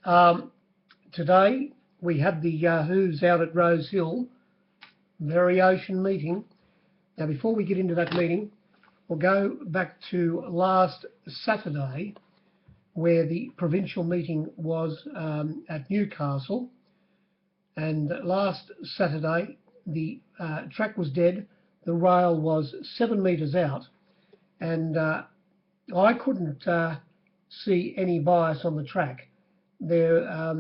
Today we had the Who's out at Rosehill variation meeting. Now, before we get into that meeting, we'll go back to last Saturday, where the provincial meeting was at Newcastle. And last Saturday, the track was dead. The rail was 7 metres out, and I couldn't see any bias on the track. There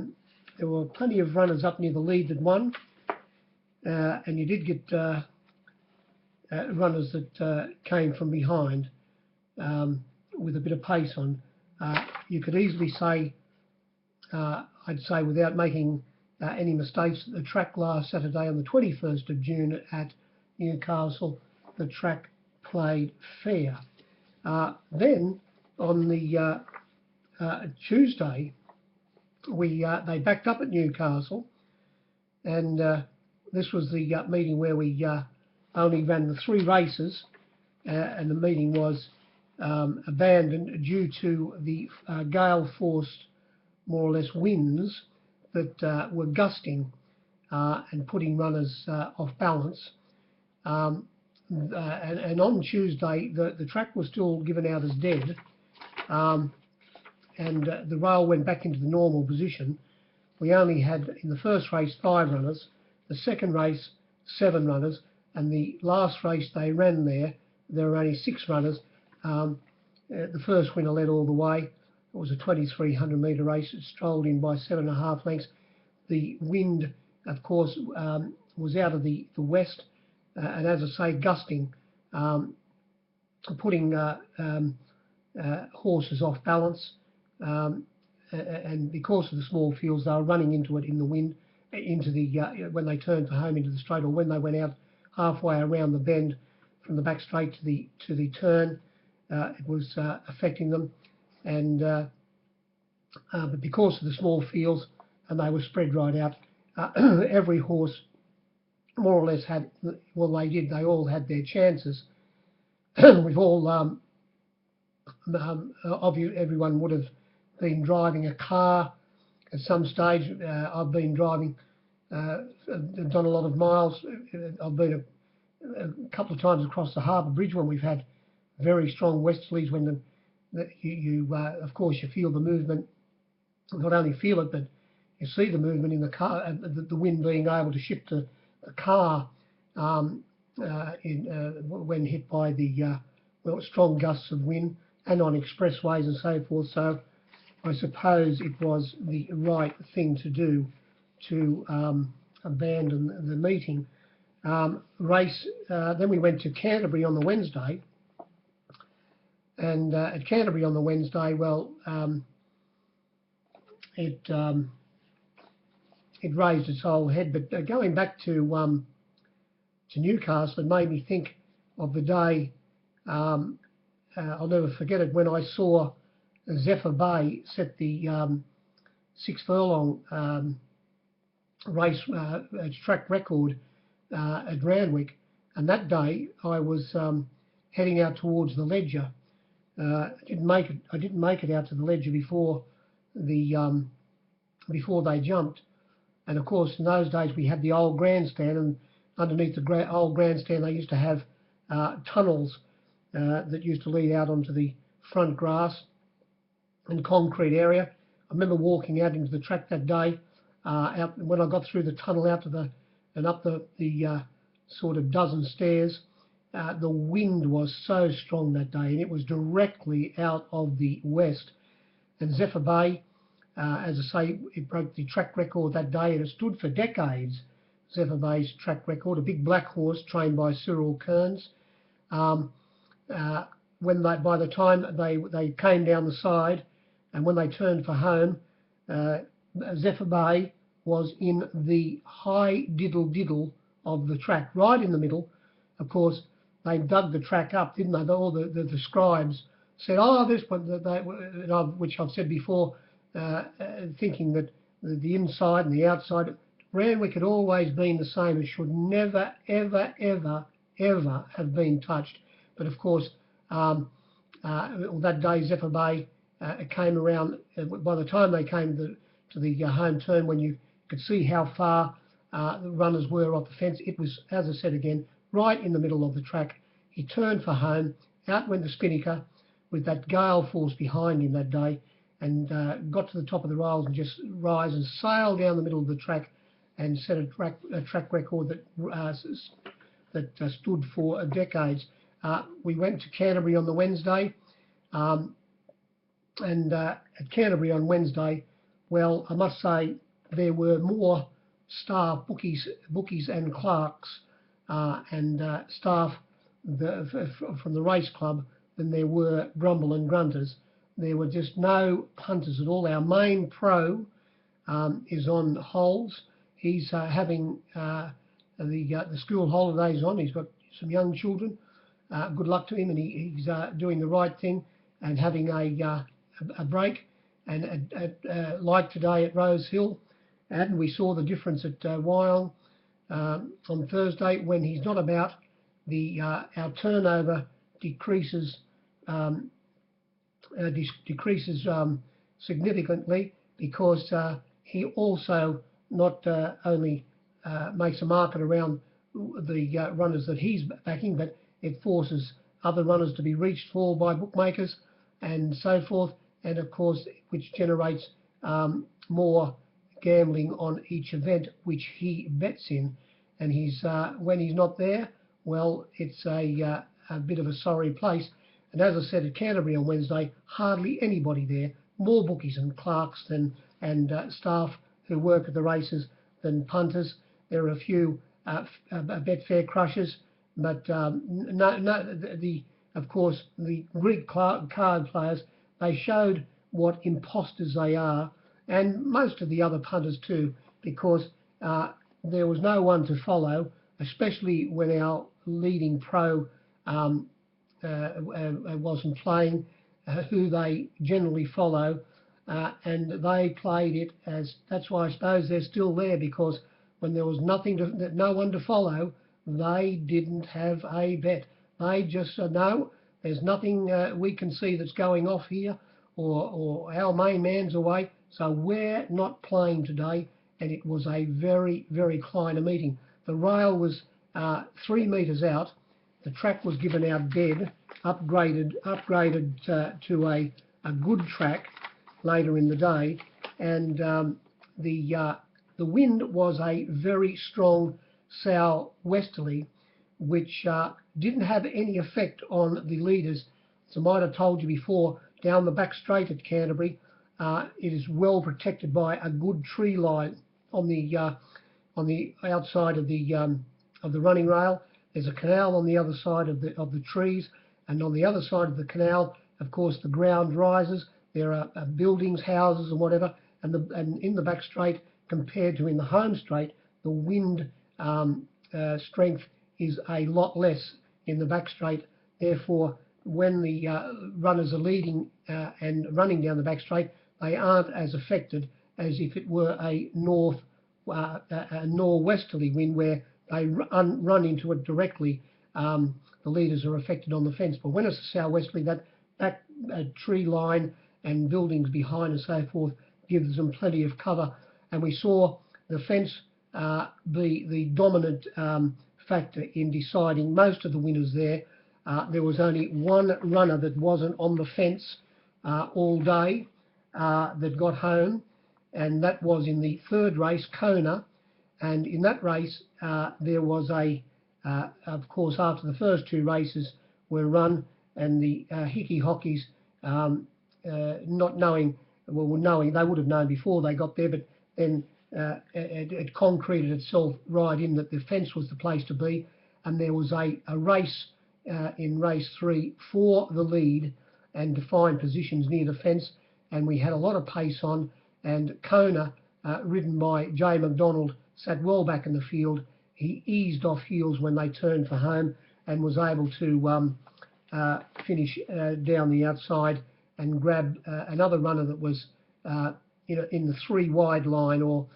were plenty of runners up near the lead that won, and you did get runners that came from behind with a bit of pace on. You could easily say, I'd say without making any mistakes, that the track last Saturday on the 21st of June at Newcastle, the track played fair. Then on the Tuesday, they backed up at Newcastle, and this was the meeting where we only ran the 3 races, and the meeting was abandoned due to the gale-forced, more or less, winds that were gusting and putting runners off balance. And on Tuesday, the track was still given out as dead, and the rail went back into the normal position. We only had, in the first race, 5 runners, the second race, 7 runners, and the last race they ran there were only 6 runners. The first winner led all the way. It was a 2,300 metre race. It strolled in by 7.5 lengths. The wind, of course, was out of the west, and as I say, gusting, putting horses off balance. And because of the small fields, they were running into it in the wind, into the when they turned for home into the straight, or when they went out halfway around the bend from the back straight to the turn, it was affecting them. And but because of the small fields, and they were spread right out, every horse more or less had, well, they all had their chances. We've all everyone would have been driving a car at some stage. I've been driving, done a lot of miles. I've been a couple of times across the Harbour Bridge when we've had very strong westerlies, when of course you feel the movement. Not only feel it, but you see the movement in the car, the wind being able to shift the car when hit by the strong gusts of wind, and on expressways and so forth. So I suppose it was the right thing to do to abandon the meeting. Race. Then we went to Canterbury on the Wednesday, and at Canterbury on the Wednesday, well, it raised its whole head. But going back to Newcastle, it made me think of the day. I'll never forget it when I saw Zephyr Bay set the 6 furlong race track record at Randwick, and that day I was heading out towards the Ledger. I didn't make it out to the Ledger before they jumped. And of course, in those days we had the old grandstand, and underneath the old grandstand they used to have tunnels that used to lead out onto the front grass and concrete area. I remember walking out into the track that day. When I got through the tunnel out to and up the sort of dozen stairs, the wind was so strong that day, and it was directly out of the west. And Zephyr Bay, as I say, it broke the track record that day, and it stood for decades. Zephyr Bay's track record, a big black horse trained by Cyril Kearns. When by the time they came down the side, and when they turned for home, Zephyr Bay was in the high diddle of the track, right in the middle. Of course, they dug the track up, didn't they? All the scribes said, "Oh, this one," which I've said before, thinking that the inside and the outside, Randwick had always been the same. It should never, ever, ever, ever have been touched. But of course, that day Zephyr Bay came around. By the time they came to the home turn when you could see how far the runners were off the fence. It was, as I said again, right in the middle of the track. He turned for home. Out went the Spinnaker with that gale force behind him that day, and got to the top of the rails and just rise and sail down the middle of the track and set a track record that stood for decades. We went to Canterbury on the Wednesday, and at Canterbury on Wednesday, well, I must say there were more staff, bookies and clerks and staff from the race club than there were grumble and grunters. There were just no punters at all. Our main pro is on holes. He's having the school holidays on. He's got some young children. Good luck to him, and he's doing the right thing and having a break. And like today at Rosehill, and we saw the difference at Wyong on Thursday when he's not about. Our turnover decreases significantly because he also not only makes a market around the runners that he's backing, but it forces other runners to be reached for by bookmakers and so forth, and of course which generates more gambling on each event which he bets in. And he's when he's not there, well, it's a bit of a sorry place. And as I said, at Canterbury on Wednesday, hardly anybody there, more bookies and clerks and staff who work at the races than punters. There are a few Betfair crushers, but of course the Greek card players, they showed what imposters they are, and most of the other punters too, because there was no one to follow, especially when our leading pro wasn't playing, who they generally follow, and they played it as, that's why I suppose they're still there, because when there was no one to follow, they didn't have a bet. They just said, no, there's nothing we can see that's going off here, or our main man's away, so we're not playing today. And it was a very, very kleiner meeting. The rail was 3 metres out. The track was given out dead, upgraded to a good track later in the day, and the wind was a very strong southwesterly, which didn't have any effect on the leaders. As I might have told you before, down the back straight at Canterbury, it is well protected by a good tree line on the outside of the running rail. There's a canal on the other side of the trees, and on the other side of the canal, of course, the ground rises. There are buildings, houses, and whatever. And in the back straight, compared to in the home straight, the wind strength is a lot less in the back straight. Therefore, when the runners are leading and running down the back straight, they aren't as affected as if it were a northwesterly wind where they run into it directly. The leaders are affected on the fence. But when it's a southwesterly, that back tree line and buildings behind and so forth gives them plenty of cover. And we saw the fence the dominant factor in deciding most of the winners there. There was only one runner that wasn't on the fence all day that got home, and that was in the third race, Kona. And in that race, there was of course, after the first two races were run, and the Hickey Hockeys, not knowing, well, knowing, they would have known before they got there, but then it concreted itself right in that the fence was the place to be, and there was a race in race 3 for the lead and to find positions near the fence, and we had a lot of pace on, and Kona, ridden by Jay McDonald, sat well back in the field. He eased off heels when they turned for home and was able to finish down the outside and grab another runner that was in the 3 wide line, or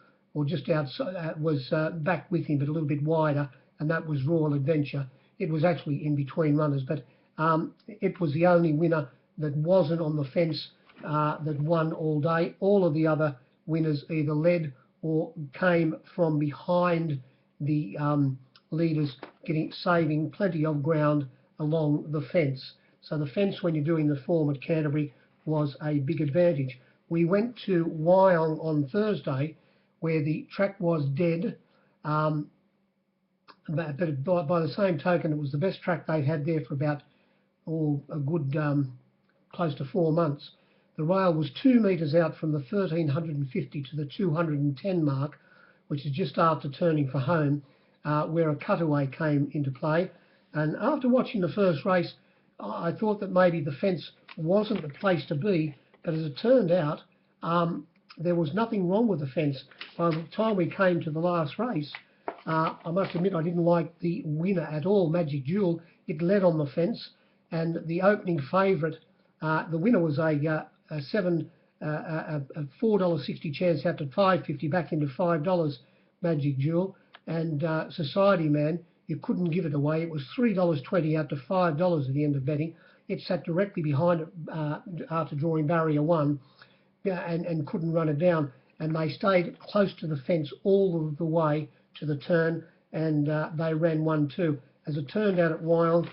just outside, was back with him but a little bit wider, and that was Royal Adventure. It was actually in between runners, but it was the only winner that wasn't on the fence that won all day. All of the other winners either led or came from behind the leaders, saving plenty of ground along the fence. So the fence, when you're doing the form at Canterbury, was a big advantage. We went to Wyong on Thursday, where the track was dead, but by the same token, it was the best track they've had there for about a good close to 4 months. The rail was 2 metres out from the 1350 to the 210 mark, which is just after turning for home, where a cutaway came into play. And after watching the first race, I thought that maybe the fence wasn't the place to be, but as it turned out, there was nothing wrong with the fence. By the time we came to the last race, I must admit I didn't like the winner at all, Magic Jewel. It led on the fence, and the opening favourite, the winner was a $4.60 chance out to $5.50 back into $5, Magic Jewel. And Society Man, you couldn't give it away. It was $3.20 out to $5 at the end of betting. It sat directly behind it after drawing barrier 1, and couldn't run it down. And they stayed close to the fence all of the way to the turn, and they ran 1-2. As it turned out at Wyong,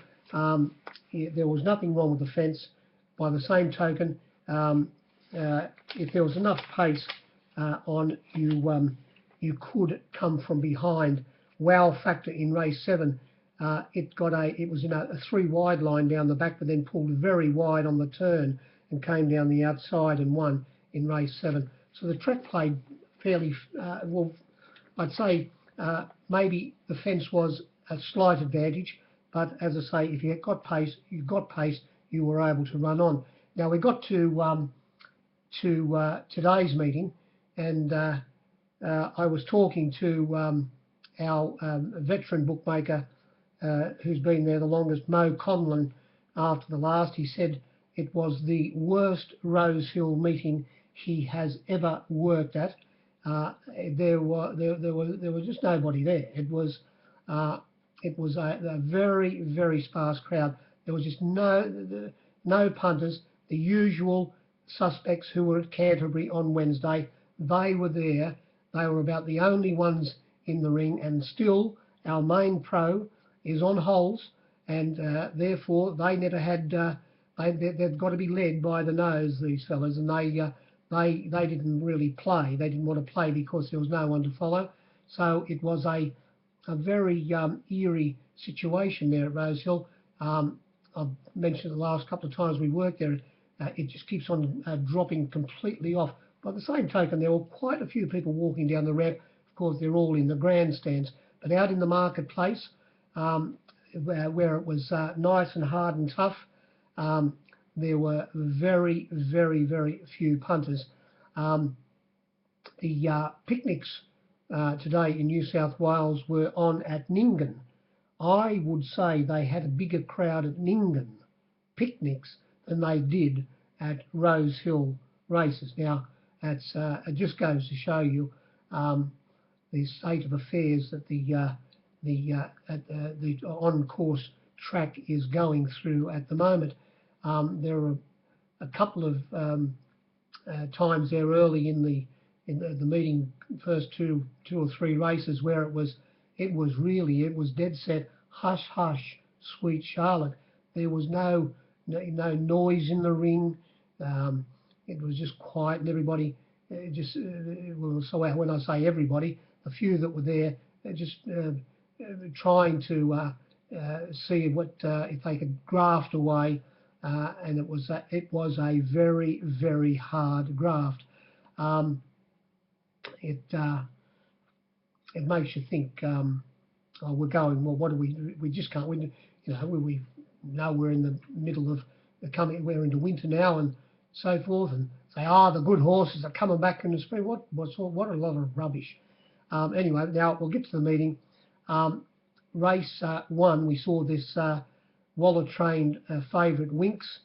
there was nothing wrong with the fence. By the same token, if there was enough pace on you, you could come from behind. Wow Factor in race 7, it was in a 3 wide line down the back, but then pulled very wide on the turn and came down the outside and won in race 7. So the track played fairly well. I'd say maybe the fence was a slight advantage, but as I say, if you got pace, you were able to run on. Now we got to today's meeting, and I was talking to our veteran bookmaker who's been there the longest, Mo Conlon. After the last, he said it was the worst Rosehill meeting he has ever worked at. There was just nobody there. It was a very, very sparse crowd. There was just no punters. The usual suspects who were at Canterbury on Wednesday, they were there. They were about the only ones in the ring, and still our main pro is on holes, and therefore they never had. They've got to be led by the nose, these fellas, and they didn't really play. They didn't want to play because there was no one to follow. So it was a very eerie situation there at Rosehill. I've mentioned the last couple of times we worked there, it just keeps on dropping completely off. By the same token, there were quite a few people walking down the ramp. Of course, they're all in the grandstands, but out in the marketplace, where it was nice and hard and tough, there were very, very, very few punters. The picnics today in New South Wales were on at Nyngan. I would say they had a bigger crowd at Nyngan picnics than they did at Rosehill races. Now, it just goes to show you the state of affairs that the on-course track is going through at the moment. There are a couple of times there early in the meeting, first two or three races, where it was dead set, hush hush, sweet Charlotte. There was no noise in the ring. It was just quiet, and everybody so when I say everybody, the few that were there, just trying to see what if they could graft away, and it was a very, very hard graft. It makes you think. We're going, well, what do we just can't win. We know we're in the middle of we're into winter now and so forth, and say, the good horses are coming back in the spring. What a lot of rubbish. Anyway, now we'll get to the meeting. Race 1, we saw this Waller-trained favourite Winks,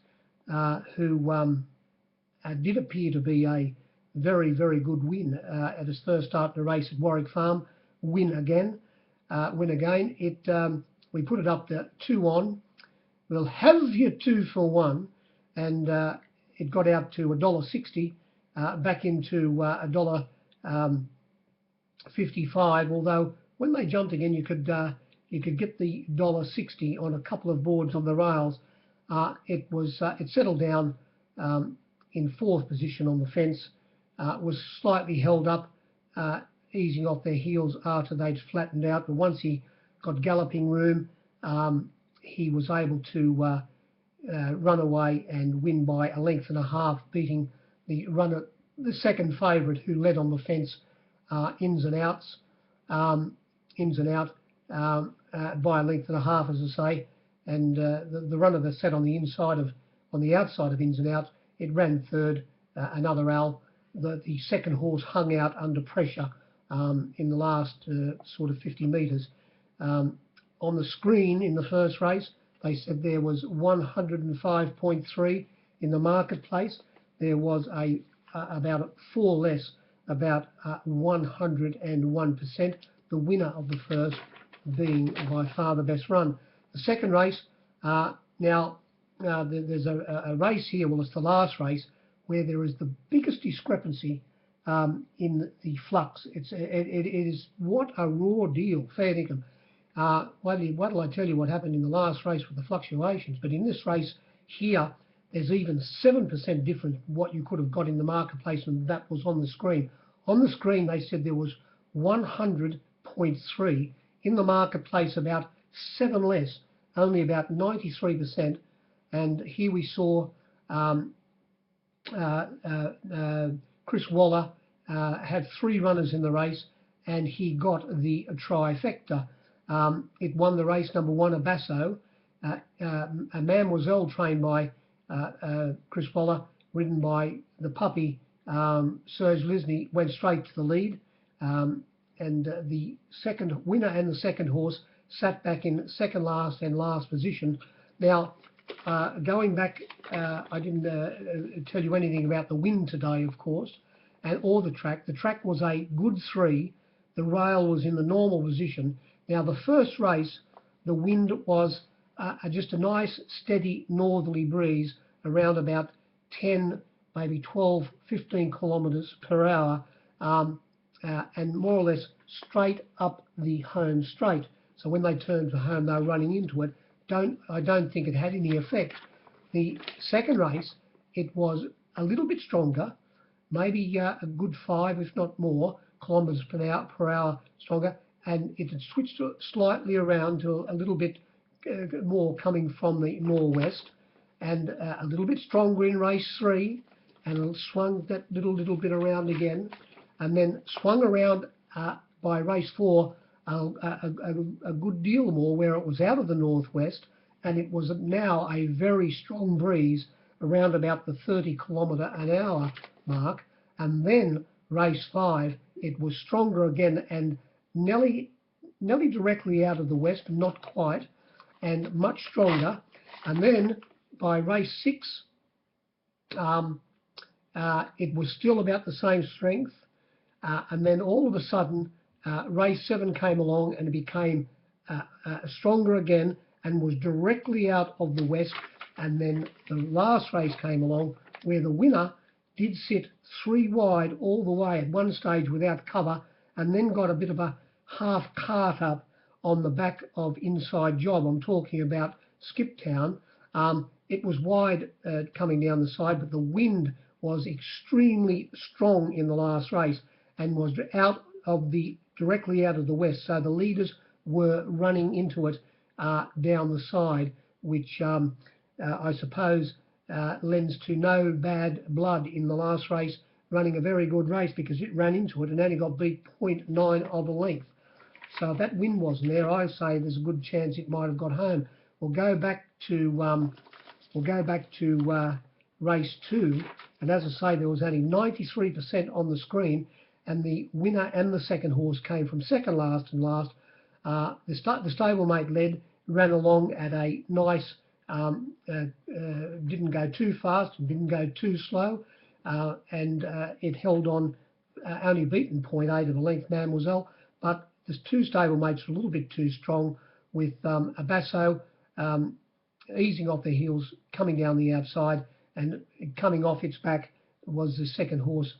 who did appear to be a very, very good win at his first start in the race at Warwick Farm. Win again. We put it up to 2 on. We'll have you 2 for 1, and it got out to $1.60 back into $1.55. Although when they jumped again, you could get the $1.60 on a couple of boards on the rails. It settled down in fourth position on the fence. Was slightly held up, easing off their heels after they'd flattened out. But once he got galloping room, he was able to run away and win by a length and a half, beating the runner, the second favourite, who led on the fence, ins and out, by a length and a half, as I say. And the runner that sat on the outside of ins and out, it ran third, another owl. The second horse hung out under pressure in the last sort of 50 metres. On the screen in the first race, they said there was 105.3 in the marketplace. There was about 4 less, about 101%. The winner of the first being by far the best run. The second race, there's a race here, well, it's the last race, where there is the biggest discrepancy in the flux. It is, what a raw deal, fair dinkum. What'll I tell you what happened in the last race with the fluctuations? But in this race here, there's even 7% difference what you could have got in the marketplace, and that was on the screen. On the screen, they said there was 100.3. In the marketplace, about 7 less, only about 93%. And here we saw Chris Waller had 3 runners in the race, and he got the trifecta. It won the race number 1, a Basso, a Mademoiselle trained by Chris Waller, ridden by the puppy Serge Lisney, went straight to the lead. And the second winner and the second horse sat back in second last and last position. Now, going back, I didn't tell you anything about the wind today, of course, or the track. The track was a good 3. The rail was in the normal position. Now, the first race, the wind was just a nice, steady northerly breeze around about 10, maybe 12, 15 kilometres per hour, and more or less straight up the home straight. So when they turned for home, they were running into it. I don't think it had any effect. The second race, it was a little bit stronger, maybe a good 5, if not more, kilometres per hour stronger, and it had switched slightly around to a little bit more coming from the northwest, and a little bit stronger in race 3, and it swung that little bit around again, and then swung around by race 4 a good deal more, where it was out of the northwest, and it was now a very strong breeze around about the 30 km/h mark. And then race 5, it was stronger again and nearly directly out of the west, but not quite, and much stronger. And then by race 6, it was still about the same strength, and then all of a sudden race 7 came along, and it became stronger again and was directly out of the west. And then the last race came along, where the winner did sit 3 wide all the way at one stage without cover, and then got a bit of a half cart up on the back of Inside Job. I'm talking about Skiptown. It was wide coming down the side, but the wind was extremely strong in the last race and was directly out of the west. So the leaders were running into it down the side, which I suppose lends to no bad blood in the last race, running a very good race, because it ran into it and only got beat 0.9 of a length. So if that wind wasn't there, I say there's a good chance it might have got home. We'll go back to race 2, and as I say, there was only 93% on the screen, and the winner and the second horse came from second last and last. The stablemate led, ran along at a nice, didn't go too fast and didn't go too slow, and it held on, only beaten 0.8 of a length, Mademoiselle, but the 2 stablemates were a little bit too strong, with a Basso easing off their heels, coming down the outside and coming off its back was the second horse,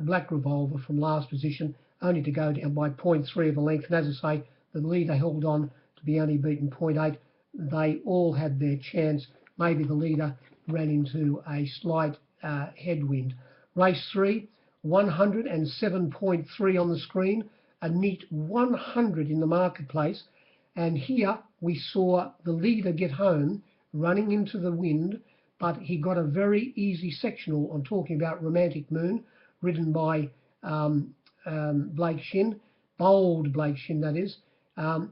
Black Revolver, from last position, only to go down by 0.3 of a length. And as I say, the leader held on to be only beaten 0.8. They all had their chance. Maybe the leader ran into a slight headwind. Race 3, 107.3 on the screen, a neat 100 in the marketplace. And here we saw the leader get home, running into the wind, but he got a very easy sectional. I'm talking about Romantic Moon, ridden by Blake Shin, bold Blake Shin, that is.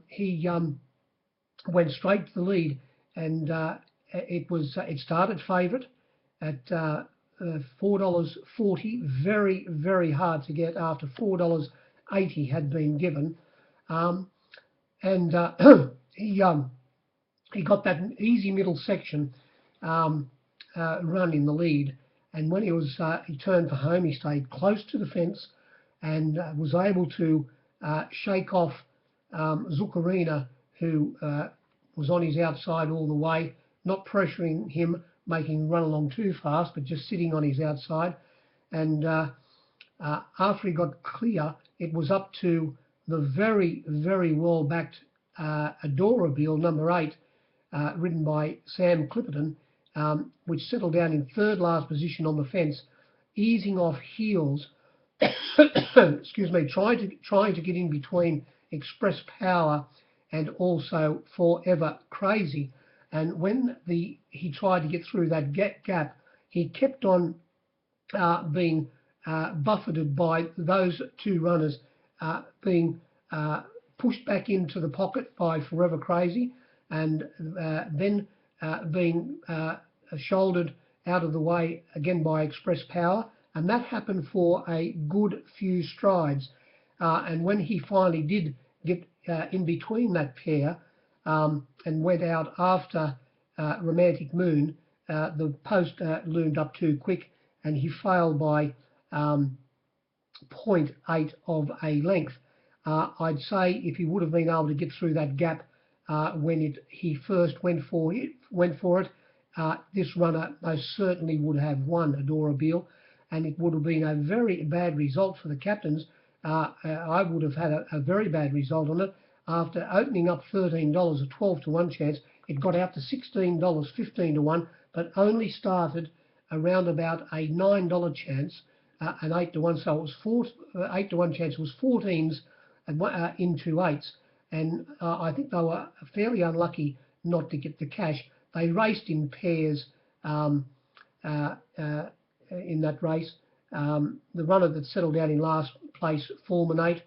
He went straight to the lead, and it started favourite at $4.40, very, very hard to get after $4.80 had been given. He got that easy middle section run in the lead, and when he turned for home, he stayed close to the fence and was able to shake off Zuccarina, who was on his outside all the way, not pressuring him, making him run along too fast, but just sitting on his outside. And after he got clear, it was up to the very, very well-backed Adorable, number 8, ridden by Sam Clipperton, which settled down in third last position on the fence, easing off heels, excuse me, trying to get in between Express Power and also Forever Crazy. And when he tried to get through that gap, he kept on being buffeted by those two runners, being pushed back into the pocket by Forever Crazy, and then being shouldered out of the way again by Express Power. And that happened for a good few strides. And when he finally did get in between that pair and went out after Romantic Moon, the post loomed up too quick, and he failed by 0.8 of a length. I'd say if he would have been able to get through that gap when he first went for it, this runner most certainly would have won Adorable, and it would have been a very bad result for the captains. I would have had a very bad result on it. After opening up $13, a 12-to-1 chance, it got out to $16, 15-to-1, but only started around about a $9 chance, an 8-to-1. So it was 8-to-1 chance was 14s into 8s, and I think they were fairly unlucky not to get the cash. They raced in pairs in that race. The runner that settled down in last place, Foreman 8,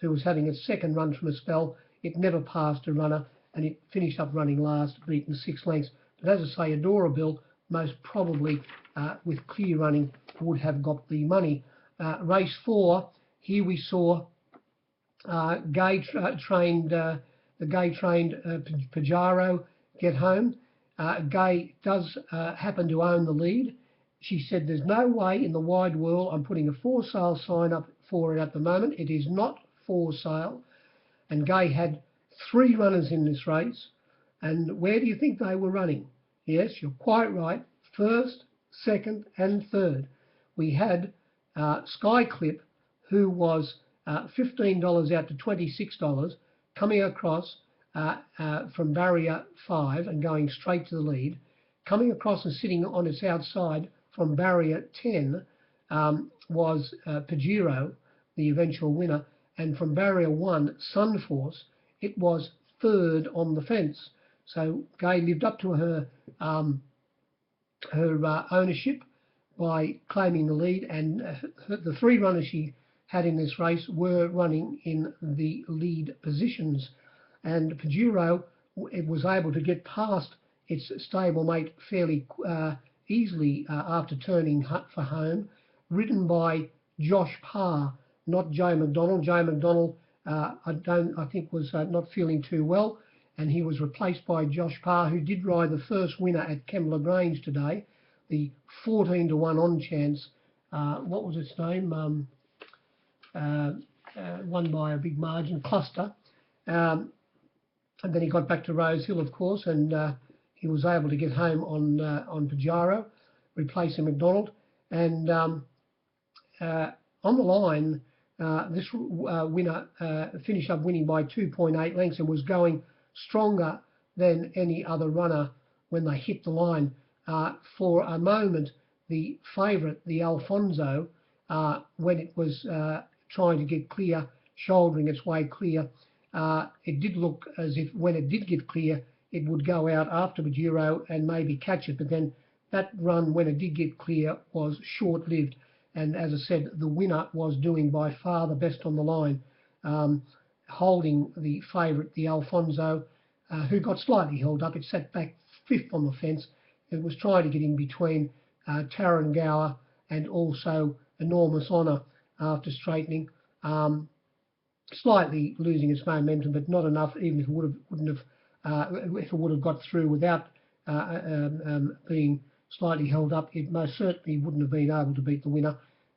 who was having its second run from a spell, it never passed a runner, and it finished up running last, beaten 6 lengths. But as I say, Adorable, most probably with clear running, would have got the money. Race 4, here we saw the gay-trained Pajaro get home. Gay does happen to own the lead. She said, "There's no way in the wide world I'm putting a for sale sign up for it at the moment. It is not for sale." And Gay had 3 runners in this race. And where do you think they were running? Yes, you're quite right. First, second, and third. We had Skyclip, who was $15 out to $26, coming across from barrier 5 and going straight to the lead. Coming across and sitting on its outside from barrier 10 was Pajero, the eventual winner. And from barrier 1, Sunforce, it was third on the fence. So Gay lived up to her ownership by claiming the lead, and the 3 runners she had in this race were running in the lead positions. And Pajero, it was able to get past its stablemate fairly easily after turning for home, ridden by Josh Parr, not Joe McDonald. Joe McDonald, I think, was not feeling too well, and he was replaced by Josh Parr, who did ride the first winner at Kembla Grange today, the 14-to-1 on chance. What was its name? Won by a big margin, Cluster. And then he got back to Rosehill, of course, and he was able to get home on Pajaro, replacing McDonald. And on the line, this winner finished up winning by 2.8 lengths and was going stronger than any other runner when they hit the line. For a moment, the favourite, the Alfonso, when it was trying to get clear, shouldering its way clear, it did look as if when it did get clear, it would go out after Maduro and maybe catch it. But then that run, when it did get clear, was short-lived. And as I said, the winner was doing by far the best on the line, holding the favourite, the Alfonso, who got slightly held up. It sat back fifth on the fence. It was trying to get in between Tarrangauer and also Enormous Honour after straightening, slightly losing its momentum, but not enough. Even if it would have got through without being slightly held up, it most certainly wouldn't have been able to beat the winner,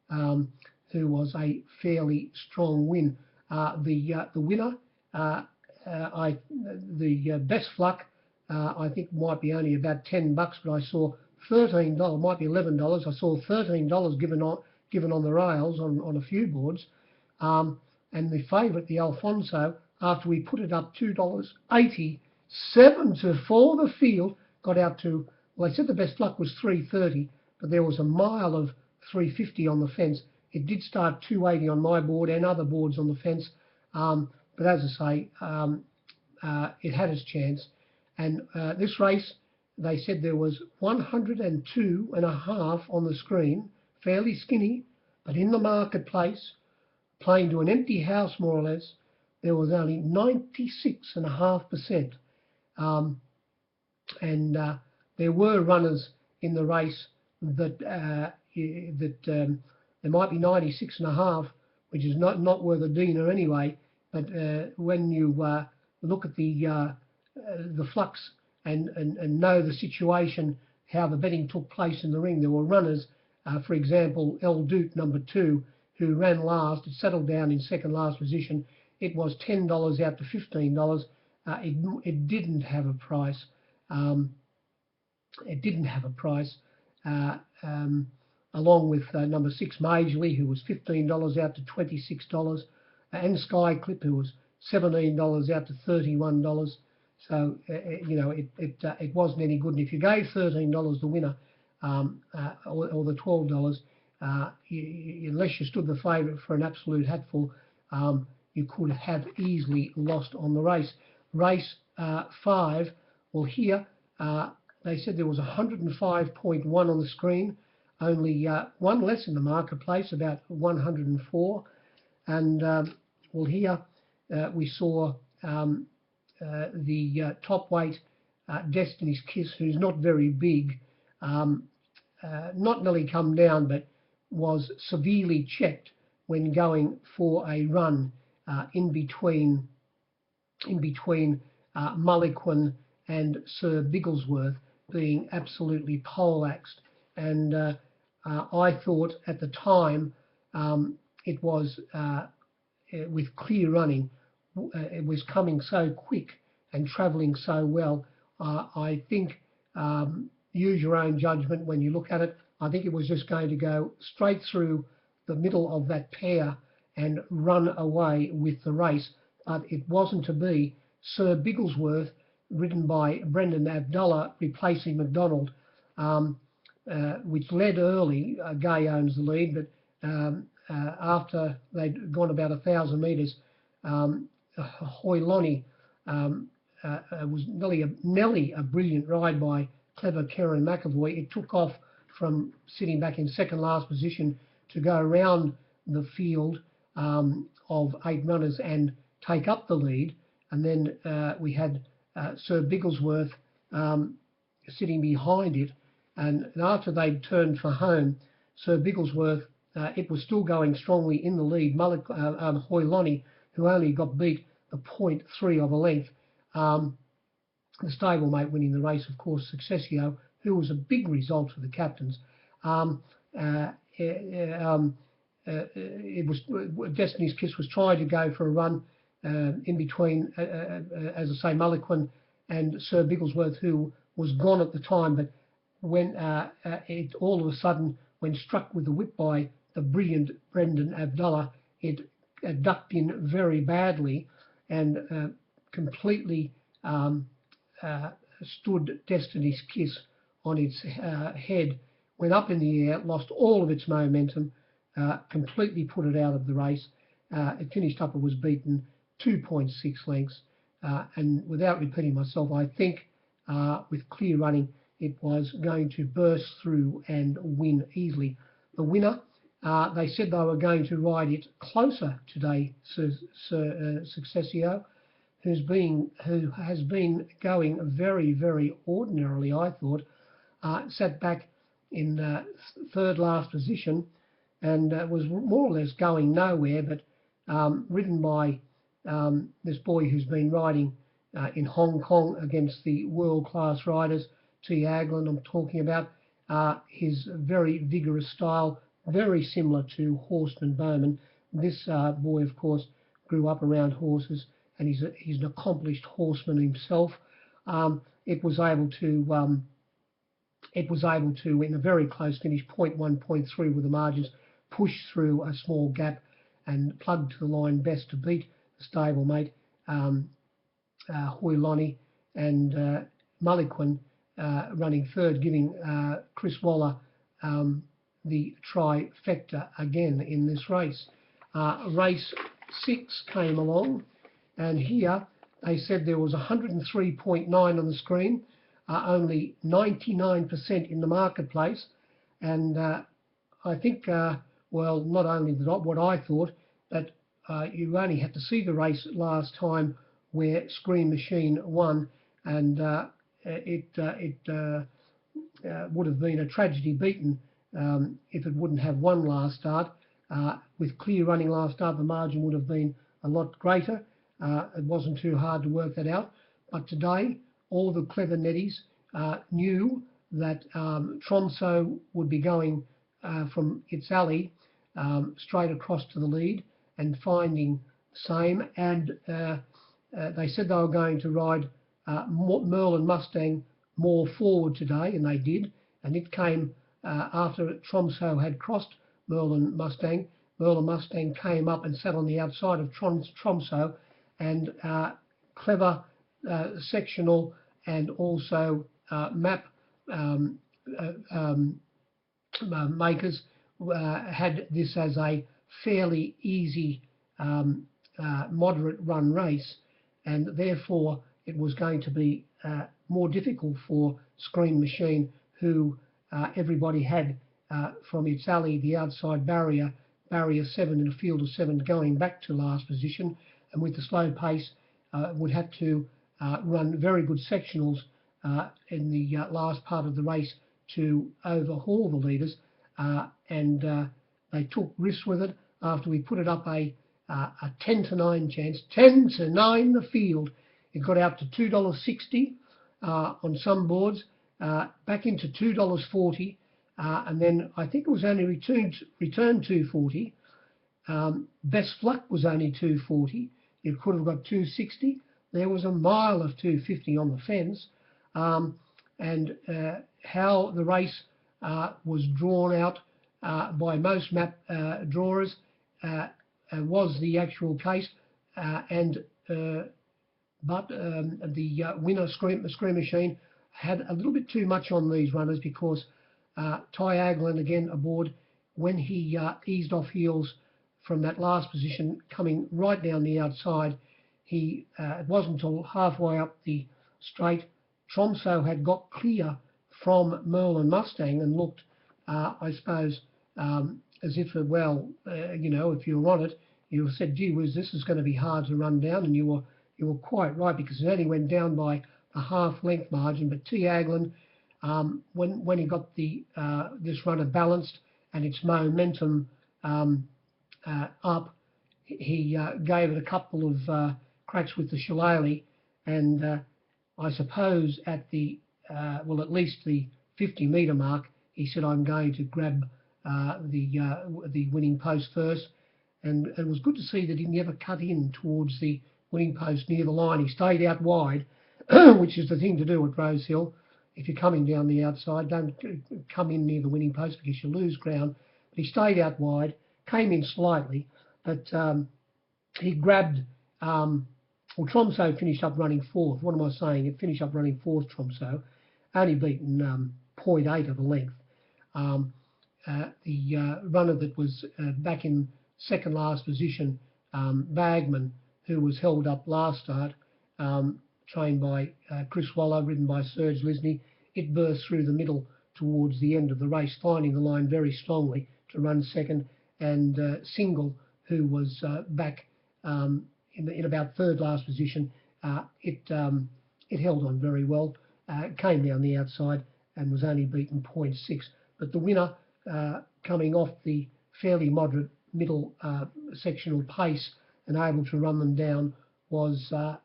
who was a fairly strong win. The winner, the best luck, I think might be only about $10, but I saw $13, might be $11. I saw $13 given on the rails on a few boards, and the favourite, the Alfonso, after we put it up $2.80, 7 to 4 the field, got out to, well, I said the best luck was $3.30, but there was a mile of $3.50 on the fence. It did start $2.80 on my board and other boards on the fence, but as I say, it had its chance. And this race, they said there was 102.5 on the screen, fairly skinny, but in the marketplace, playing to an empty house more or less, there was only 96.5%. And there were runners in the race that there might be 96.5, which is not worth a dinar anyway. But when you look at the flux and know the situation, how the betting took place in the ring, there were runners, for example, El Duke, number 2, who ran last. It settled down in second last position. It was $10 out to $15. It didn't have a price. It didn't have a price, along with number 6, Majorly, who was $15 out to $26, and Sky Clip, who was $17 out to $31. So it wasn't any good. And if you gave $13 the winner, or the $12, unless you stood the favourite for an absolute hatful, you could have easily lost on the race. Race 5, well, here they said there was 105.1 on the screen, only one less in the marketplace, about 104. And well, here we saw the top weight, Destiny's Kiss, who's not very big, not nearly come down, but was severely checked when going for a run in between Mulliquin and Sir Bigglesworth, being absolutely poleaxed. And I thought at the time it was with clear running, it was coming so quick and travelling so well. I think, use your own judgment when you look at it, I think it was just going to go straight through the middle of that pair and run away with the race. But it wasn't to be. Sir Bigglesworth, ridden by Brendan Abdullah, replacing McDonald, which led early. Gay owns the lead, but after they'd gone about 1,000 metres, Hoylonny was nearly a brilliant ride by clever Karen McAvoy. It took off from sitting back in second last position to go around the field of 8 runners and take up the lead. And then we had Sir Bigglesworth sitting behind it. And after they'd turned for home, Sir Bigglesworth, it was still going strongly in the lead. Hoylonny, who only got beat a 0.3 of a length. The stablemate winning the race, of course, Successio, who was a big result for the captains. It was Destiny's Kiss was trying to go for a run in between, as I say, Mulliquin and Sir Bigglesworth, who was gone at the time. But when it all of a sudden, when struck with the whip by the brilliant Brendan Abdullah, it ducked in very badly and completely stood Destiny's Kiss on its head, went up in the air, lost all of its momentum, completely put it out of the race. It finished up and was beaten 2.6 lengths. And without repeating myself, I think with clear running, it was going to burst through and win easily. The winner, they said they were going to ride it closer today, Successio, who has been going very, very ordinarily, I thought. Sat back in third last position and was more or less going nowhere, but ridden by this boy who's been riding in Hong Kong against the world-class riders, T. Aglen I'm talking about. His very vigorous style, very similar to Horseman Bowman. This boy, of course, grew up around horses, and he's an accomplished horseman himself. It was able to, in a very close finish, 0.1, 0.3 with the margins, push through a small gap and plug to the line best to beat the stablemate, Hoi Lonnie, and Mulliquin running third, giving Chris Waller the trifecta again in this race. Race 6 came along, and here they said there was 103.9 on the screen, only 99% in the marketplace, and I think, well, not only what I thought, that you only had to see the race last time where Scream Machine won, and it would have been a tragedy beaten if it wouldn't have won last start. With clear running last start, the margin would have been a lot greater. It wasn't too hard to work that out. But today, all the clever netties knew that Tromso would be going from its alley straight across to the lead and finding the same. And they said they were going to ride Merlin Mustang more forward today, and they did. And it came after Tromso had crossed Merlin Mustang. Merlin Mustang came up and sat on the outside of Tromso, and clever sectional and also map makers had this as a fairly easy moderate run race, and therefore it was going to be more difficult for Scream Machine, who everybody had from its alley, the outside barrier 7 in a field of 7 going back to last position, and with the slow pace would have to run very good sectionals in the last part of the race to overhaul the leaders, and they took risks with it. After we put it up a 10 to 9 chance, 10 to 9 the field, it got out to $2.60 on some boards, back into $2.40, and then I think it was only returned $2.40. Best Luck was only $2.40. It could have got $2.60. There was a mile of $2.50 on the fence, and how the race was drawn out by most map drawers was the actual case, but the winner, Scream Machine, had a little bit too much on these runners, because Ty Aglen again aboard, when he eased off heels from that last position, coming right down the outside, it wasn't until halfway up the straight, Tromso had got clear from Merlin Mustang and looked, I suppose, as if, well, you know, if you were on it, you said, gee whiz, this is going to be hard to run down, and you were quite right, because it only went down by a half-length margin. But T. Aglen, when he got this runner balanced and its momentum up, he gave it a couple of cracks with the shillelagh, and I suppose at the at least the 50-metre mark, he said, I'm going to grab the winning post first, and it was good to see that he never cut in towards the winning post near the line. He stayed out wide, which is the thing to do at Rosehill. if you're coming down the outside, don't come in near the winning post because you lose ground. But he stayed out wide, came in slightly, but he grabbed. Well, Tromso finished up running fourth. What am I saying? It finished up running fourth, Tromso, only beaten 0.8 of a length. The runner that was back in second last position, Bagman, who was held up last start, trained by Chris Waller, ridden by Serge Lisney, it burst through the middle towards the end of the race, finding the line very strongly to run second, and Single, who was back in about third last position, it held on very well, came down the outside and was only beaten 0.6. But the winner, coming off the fairly moderate middle sectional pace and able to run them down, was a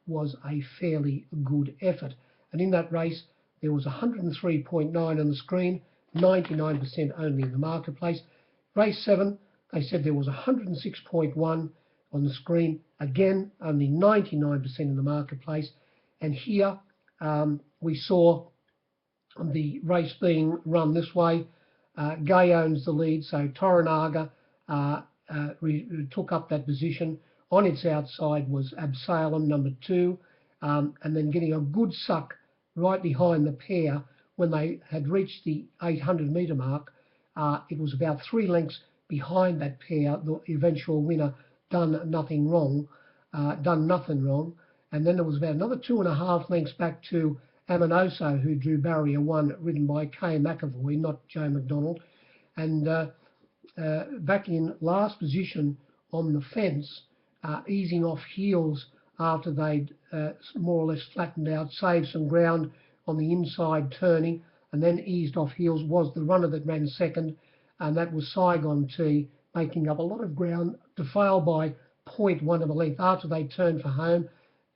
fairly good effort. And in that race, there was 103.9 on the screen, 99% only in the marketplace. Race 7, they said there was 106.1 on the screen, again only 99% in the marketplace. And here we saw the race being run this way. Gay owns the lead, so Toranaga took up that position. On its outside was Absalom, number 2, and then getting a good suck right behind the pair when they had reached the 800-metre mark. It was about 3 lengths behind that pair, the eventual winner, Done Nothing Wrong. And then there was about another 2.5 lengths back to Aminoso, who drew barrier 1, ridden by Kay McAvoy, not Joe McDonald. And back in last position on the fence, easing off heels after they'd more or less flattened out, saved some ground on the inside turning, and then eased off heels, was the runner that ran second, and that was Saigon T, making up a lot of ground to fail by 0.1 of a length after they turned for home.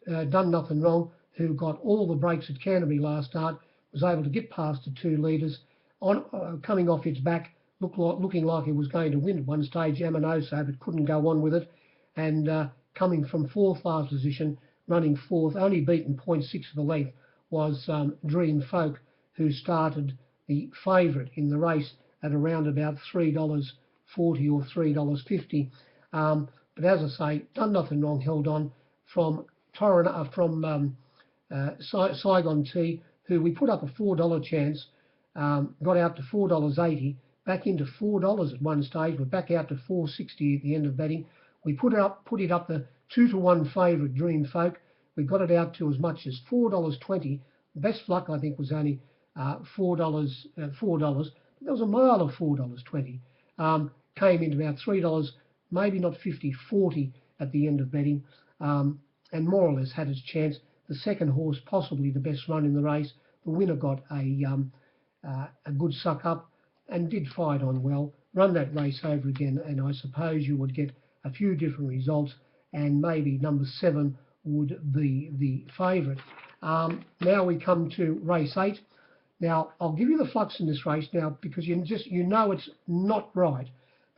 Done Nothing Wrong, who got all the breaks at Canterbury last start, was able to get past the 2 leaders. On coming off its back, looking like it was going to win at one stage, Aminoso, but couldn't go on with it. And coming from fourth last position, running fourth, only beaten 0.6 of a length, was Dream Folk, who started the favourite in the race at around about $3.40 or $3.50. But as I say, Done Nothing Wrong held on from Saigon T, who we put up a $4 chance, got out to $4.80, back into $4 at one stage, but back out to $4.60 at the end of betting. We put it up the 2-to-1 favourite, Dream Folk. We got it out to as much as $4.20. Best luck, I think, was only $4. There was a mile of $4.20. Came into about $3, maybe not 50, 40 at the end of betting, and more or less had its chance. The second horse, possibly the best run in the race. The winner got a good suck up and did fight on well. Run that race over again, and I suppose you would get a few different results, and maybe number 7 would be the favourite. Now we come to race 8. Now I'll give you the flux in this race now, because you know it's not right.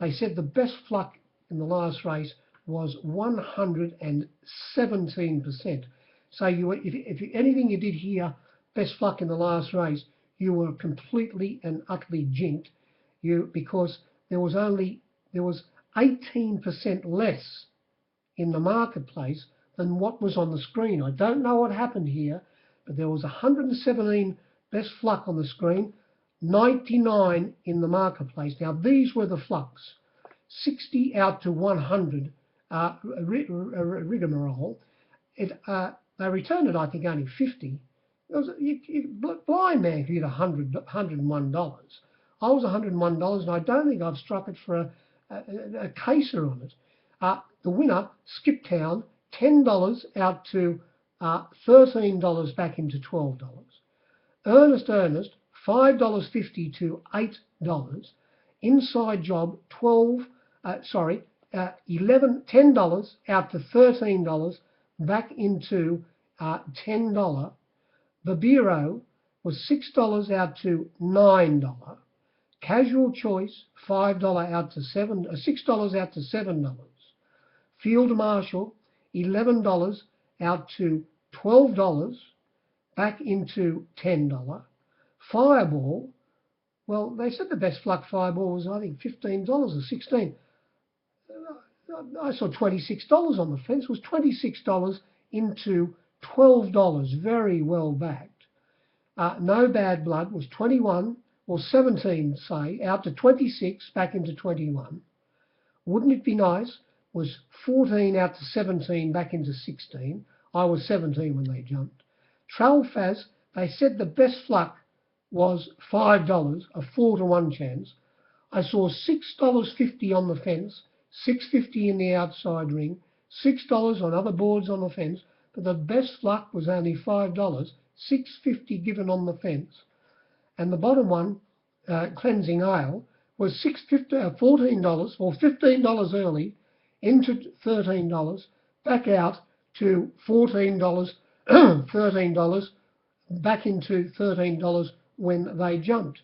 They said the best flux in the last race was 117%. So if anything you did here, best flux in the last race, you were completely and utterly jinked. Because there was 18% less in the marketplace than what was on the screen. I don't know what happened here, but there was 117 best flux on the screen, 99 in the marketplace. Now these were the flux, 60 out to 100 rigmarole. They returned it, I think, only 50. Blind man could get $101. I was $101, and I don't think I've struck it for a caser on it. The winner, Skip Town, $10 out to $13 back into $12. Ernest, $5.50 to $8. Inside Job, $10 out to $13 back into $10. Babiro was $6 out to $9. Casual Choice, $6 out to $7. Field Marshal, $11 out to $12, back into $10. Fireball, well, they said the best fluck Fireball was, I think, $15 or $16. I saw $26 on the fence. It was $26 into $12, very well backed. No Bad Blood was 21 or 17, say, out to 26, back into 21. Wouldn't It Be Nice was 14 out to 17, back into 16. I was 17 when they jumped. Tralfaz, they said the best fluck was $5, a 4-to-1 chance. I saw $6.50 on the fence, $6.50 in the outside ring, $6 on other boards on the fence, but the best fluck was only $5, $6.50 given on the fence. And the bottom one, Cleansing Ale, was $14 or $15 early into $13, back out to $14, $13, back into $13 when they jumped.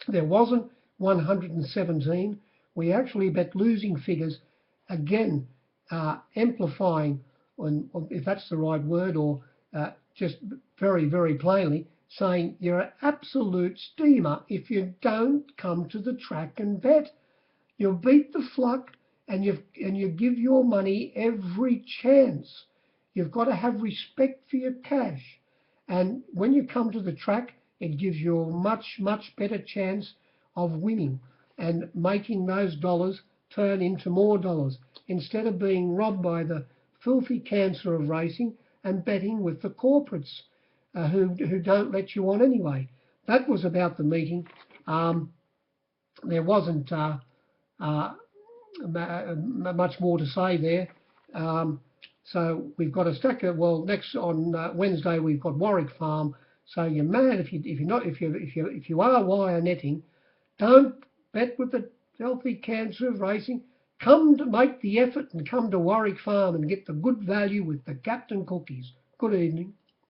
There wasn't 117. We actually bet losing figures, again, amplifying, if that's the right word, or just very, very plainly saying you're an absolute steamer if you don't come to the track and bet. You beat the fluck and you give your money every chance. You've got to have respect for your cash. And when you come to the track, it gives you a much, much better chance of winning and making those dollars turn into more dollars, instead of being robbed by the filthy cancer of racing and betting with the corporates who don't let you on anyway. That was about the meeting. There wasn't much more to say there. So we've got a stack of, well, next on Wednesday we've got Warwick Farm. So you're mad if you are wire netting. Don't bet with the healthy cancer of racing. Come to make the effort and come to Warwick Farm and get the good value with the Captain Cookies. Good evening.